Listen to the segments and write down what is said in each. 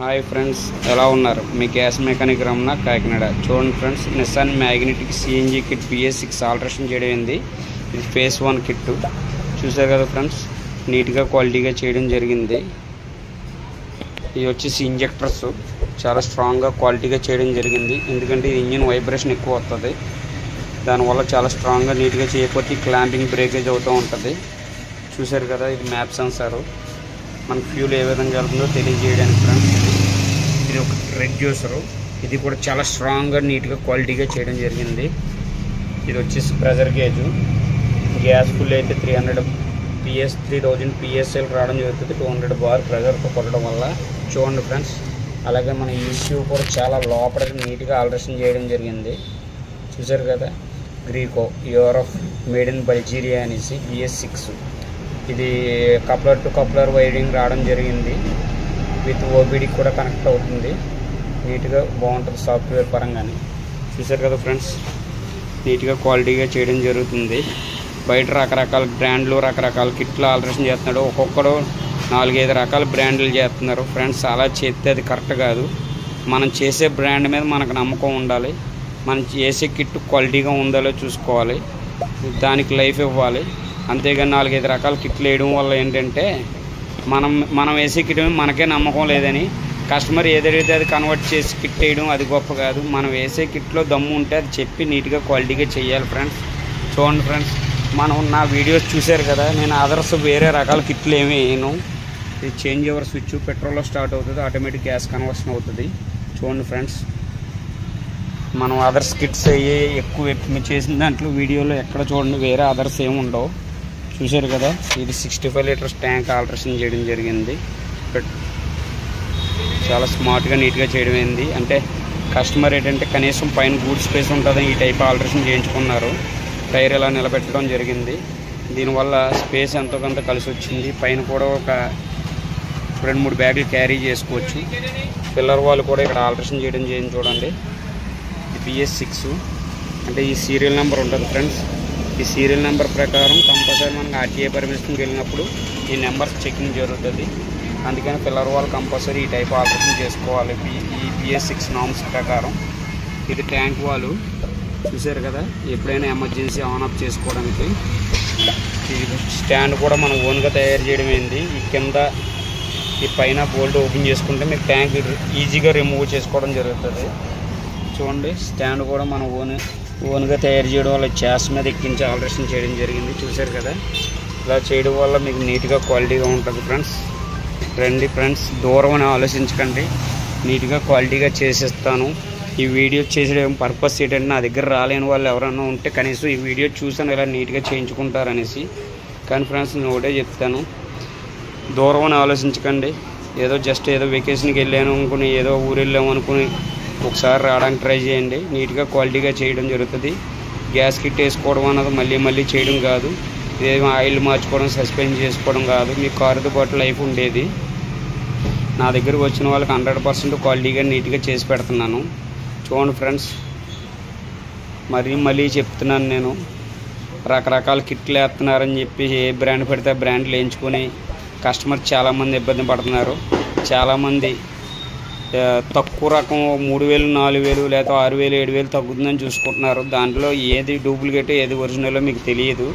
Hi friends, ఎలా ఉన్నారు? మీ gas mechanic Ramana, Kakinada. చూడండి friends, Nissan magnetic CNG kit BS6 alteration చేయడం. ఇది ఫేస్ 1 కిట్. చూసారు కదా ఫ్రెండ్స్, నీట్గా క్వాలిటీగా చేయడం జరిగింది. ఇది వచ్చేసి ఇంజెక్టర్స్ చాలా స్ట్రాంగ్గా క్వాలిటీగా చేయడం జరిగింది. ఎందుకంటే ఇంజిన్ వైబ్రేషన్ ఎక్కువ వస్తుంది, దానివల్ల చాలా స్ట్రాంగ్గా నీట్గా చేయకపోతే క్లాంపింగ్ బ్రేకేజ్ అవుతూ ఉంటుంది. చూసారు కదా, ఇది మ్యాప్ సెన్సారు, మనకు ఫ్యూల్ ఏ విధంగా వెళ్తుందో తెలియజేయడానికి ఫ్రెండ్స్. ఇది ఒక రెడ్యూసరు, ఇది కూడా చాలా స్ట్రాంగ్గా నీట్గా క్వాలిటీగా చేయడం జరిగింది. ఇది వచ్చేసి ప్రెజర్ గేజు. గ్యాస్ ఫుల్ అయితే 300 PS 3000 PSL రావడం జరుగుతుంది. 200 బార్ ప్రెజర్తో కొట్టడం వల్ల. చూడండి ఫ్రెండ్స్, అలాగే మన ECU కూడా చాలా లోపలికి నీట్గా ఆల్టరేషన్ చేయడం జరిగింది. చూసారు కదా, గ్రీకో యూరప్ మేడ్ ఇన్ బల్జీరియా అనేసి BS6. ఇది కప్లర్ టు కప్లర్ వైరింగ్ రావడం జరిగింది. విత్ OBD కూడా కనెక్ట్ అవుతుంది. నీట్గా బాగుంటుంది సాఫ్ట్వేర్ పరంగానే. చూసారు కదా ఫ్రెండ్స్, నీట్గా క్వాలిటీగా చేయడం జరుగుతుంది. బయట రకరకాల బ్రాండ్లు రకరకాల కిట్లు ఆల్టరేషన్ చేస్తున్నాడు. ఒక్కొక్కడు 4-5 రకాల బ్రాండ్లు చేస్తున్నారు ఫ్రెండ్స్. అలా చేస్తే అది కరెక్ట్ కాదు. మనం చేసే బ్రాండ్ మీద మనకు నమ్మకం ఉండాలి. మనం చేసే కిట్ క్వాలిటీగా ఉండాలో చూసుకోవాలి, దానికి లైఫ్ ఇవ్వాలి. అంతేగాని 4-5 రకాల కిట్లు వేయడం వల్ల ఏంటంటే మనం వేసే కిట్ మీద మనకే నమ్మకం లేదని కస్టమర్ ఏదైతే అది కన్వర్ట్ చేసి కిట్ వేయడం అది గొప్ప కాదు. మనం వేసే కిట్లో దమ్ము ఉంటే అది చెప్పి నీట్గా క్వాలిటీగా చేయాలి ఫ్రెండ్స్. చూడండి ఫ్రెండ్స్, మనం నా వీడియోస్ చూశారు కదా, నేను అదర్స్ వేరే రకాల కిట్లు ఏమీ వేయను. ఇది చేంజ్ ఓవర్ స్విచ్, పెట్రోల్లో స్టార్ట్ అవుతుంది, ఆటోమేటిక్ గ్యాస్ కన్వర్షన్ అవుతుంది. చూడండి ఫ్రెండ్స్, మనం అదర్స్ కిట్స్ అయ్యి ఎక్కువ చేసిన దాంట్లో వీడియోలో ఎక్కడ చూడండి వేరే అదర్స్ ఏమి ఉండవు. చూశారు కదా, ఇది 65 లీటర్స్ ట్యాంక్ ఆల్టరేషన్ చేయడం జరిగింది. చాలా స్మార్ట్గా నీట్గా చేయడం అయింది. అంటే కస్టమర్ ఏంటంటే కనీసం పైన గూడ్ స్పేస్ ఉంటుందని ఈ టైప్ ఆల్టరేషన్ చేయించుకున్నారు. టైర్ ఇలా నిలబెట్టడం జరిగింది. దీనివల్ల స్పేస్ ఎంతో కొంత కలిసి వచ్చింది. పైన కూడా ఒక 2-3 బ్యాగులు క్యారీ చేసుకోవచ్చు. పిల్లర్ వాళ్ళు కూడా ఇక్కడ ఆల్టరేషన్ చేయడం చూడండి. BS6 అంటే ఈ సీరియల్ నెంబర్ ఉంటుంది ఫ్రెండ్స్. ఈ సీరియల్ నెంబర్ ప్రకారం కంపల్సరీ మనకు RTA పర్మిషన్కి వెళ్ళినప్పుడు ఈ నెంబర్ చెకింగ్ జరుగుతుంది. అందుకని పిల్లర్ వాళ్ళు కంపల్సరీ ఈ టైప్ ఆల్టరేషన్ చేసుకోవాలి ఈ BS6 నామ్స్ ప్రకారం. ఇది ట్యాంక్ వాళ్ళు. చూసారు కదా, ఎప్పుడైనా ఎమర్జెన్సీ ఆన్ ఆఫ్ చేసుకోవడానికి. ఇది స్టాండ్ కూడా మనం ఓన్గా తయారు చేయడం అయింది. ఈ కింద ఈ పైన బోల్ట్ ఓపెన్ చేసుకుంటే మీకు ట్యాంక్ ఈజీగా రిమూవ్ చేసుకోవడం జరుగుతుంది. చూడండి, స్టాండ్ కూడా మనం ఓన్గా తయారు చేయడం వల్ల చాస్ మీద ఎక్కించి ఆల్టరేషన్ చేయడం జరిగింది. చూసారు కదా, ఇలా చేయడం వల్ల మీకు నీట్గా క్వాలిటీగా ఉంటుంది ఫ్రెండ్స్. రండి ఫ్రెండ్స్, దూరం అని ఆలోచించకండి, నీట్గా క్వాలిటీగా చేసేస్తాను. ఈ వీడియో చేసే పర్పస్ ఏంటంటే నా దగ్గర రాలేని వాళ్ళు ఎవరైనా ఉంటే కనీసం ఈ వీడియో చూసాను ఇలా నీట్గా చేయించుకుంటారనేసి. కానీ ఫ్రెండ్స్, నేను ఒకటే చెప్తాను, దూరం అని ఆలోచించకండి. ఏదో వెకేషన్కి వెళ్ళాను అనుకుని, ఏదో ఊరు వెళ్ళాము అనుకుని ఒకసారి రావడానికి ట్రై చేయండి. నీట్గా క్వాలిటీగా చేయడం జరుగుతుంది. గ్యాస్ కిట్ వేసుకోవడం అన్నది మళ్ళీ చేయడం కాదు. ఇదేమో ఆయిల్ మార్చుకోవడం, సస్పెండ్ చేసుకోవడం కాదు. మీ కారుతో పాటు లైఫ్ ఉండేది. నా దగ్గరకు వచ్చిన వాళ్ళకి 100% క్వాలిటీగా నీట్గా చేసి పెడుతున్నాను. చూడండి ఫ్రెండ్స్, మళ్ళీ చెప్తున్నాను, నేను రకరకాల కిట్లు వేస్తున్నారని చెప్పి ఏ బ్రాండ్ పెడితే బ్రాండ్లు వేయించుకొని కస్టమర్ చాలామంది ఇబ్బంది పడుతున్నారు. చాలామంది తక్కువ రకం 3000, 4000 లేదా 6000, 7000 తగ్గుతుందని చూసుకుంటున్నారు. దాంట్లో ఏది డూప్లికేట్ ఏది ఒరిజినల్ మీకు తెలియదు.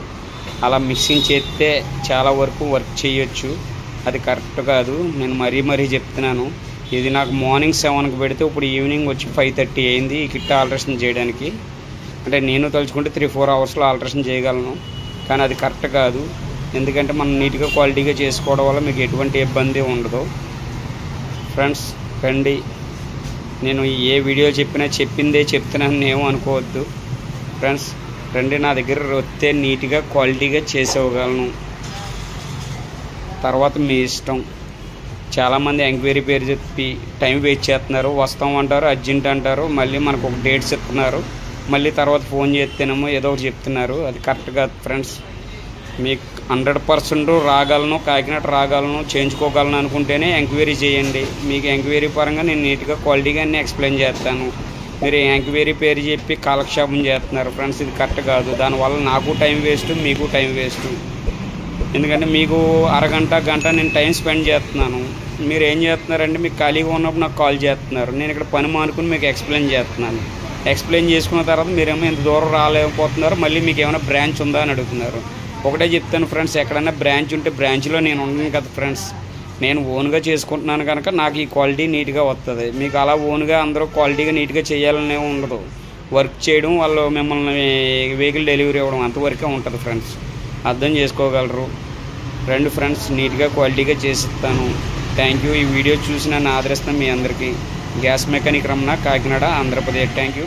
అలా మిక్సింగ్ చేస్తే చాలా వరకు వర్క్ చేయొచ్చు, అది కరెక్ట్ కాదు. నేను మరీ చెప్తున్నాను. ఇది నాకు మార్నింగ్ 7కి పెడితే ఇప్పుడు ఈవినింగ్ వచ్చి 5:30 అయింది ఈ కిట్ ఆల్టరేషన్ చేయడానికి. అంటే నేను తలుచుకుంటే 3-4 అవర్స్లో ఆల్టరేషన్ చేయగలను, కానీ అది కరెక్ట్ కాదు. ఎందుకంటే మనం నీట్గా క్వాలిటీగా చేసుకోవడం వల్ల మీకు ఎటువంటి ఇబ్బంది ఉండదు ఫ్రెండ్స్. రండి, నేను ఏ వీడియో చెప్పిందే చెప్తున్నాను ఏమో అనుకోవద్దు ఫ్రెండ్స్. రండి, నా దగ్గర వస్తే నీట్గా క్వాలిటీగా చేసేవగలను. తర్వాత మీ ఇష్టం. చాలామంది ఎంక్వైరీ పేరు చెప్పి టైం వేస్ట్ చేస్తున్నారు. వస్తాం అంటారు, అర్జెంట్ అంటారు, మళ్ళీ మనకు ఒక డేట్స్ ఇస్తున్నారు, మళ్ళీ తర్వాత ఫోన్ చేస్తేనేమో ఏదో ఒకటి చెప్తున్నారు. అది కరెక్ట్ కాదు ఫ్రెండ్స్. మీకు 100% రాగలను, కాకినాడ రాగలను, చేయించుకోగలను అనుకుంటేనే ఎంక్వైరీ చేయండి. మీకు ఎంక్వైరీ పరంగా నేను నీట్గా క్వాలిటీగా అన్నీ ఎక్స్ప్లెయిన్ చేస్తాను. మీరు ఎంక్వైరీ పేరు చెప్పి కాలక్షేపం చేస్తున్నారు ఫ్రెండ్స్, ఇది కరెక్ట్ కాదు. దానివల్ల నాకు టైం వేస్ట్, మీకు టైం వేస్ట్. ఎందుకంటే మీకు అరగంట గంట నేను టైం స్పెండ్ చేస్తున్నాను. మీరు ఏం చేస్తున్నారంటే మీకు ఖాళీగా ఉన్నప్పుడు నాకు కాల్ చేస్తున్నారు. నేను ఇక్కడ పని మానుకుని మీకు ఎక్స్ప్లెయిన్ చేస్తున్నాను. ఎక్స్ప్లెయిన్ చేసుకున్న తర్వాత మీరేమో ఇంత దూరం రాలేకపోతున్నారు, మళ్ళీ మీకు ఏమైనా బ్రాంచ్ ఉందా అని అడుగుతున్నారు. ఒకటే చెప్తాను ఫ్రెండ్స్, ఎక్కడైనా బ్రాంచ్ ఉంటే బ్రాంచ్లో నేను ఉండను కదా ఫ్రెండ్స్. నేను ఓన్గా చేసుకుంటున్నాను కనుక నాకు ఈ క్వాలిటీ నీట్గా వస్తుంది. మీకు అలా ఓన్గా అందరూ క్వాలిటీగా నీట్గా చేయాలనే ఉండదు. వర్క్ చేయడం, వాళ్ళు మిమ్మల్ని వెహికల్ డెలివరీ ఇవ్వడం అంతవరకే ఉంటుంది ఫ్రెండ్స్. అర్థం చేసుకోగలరు. రెండు ఫ్రెండ్స్ నీట్గా క్వాలిటీగా చేసిస్తాను. Thank you. ఈ వీడియో చూసి నన్ను ఆదరిస్తాను మీ అందరికీ. Gas mechanic Ramana, Kakinada, Andhra Pradesh. Thank you.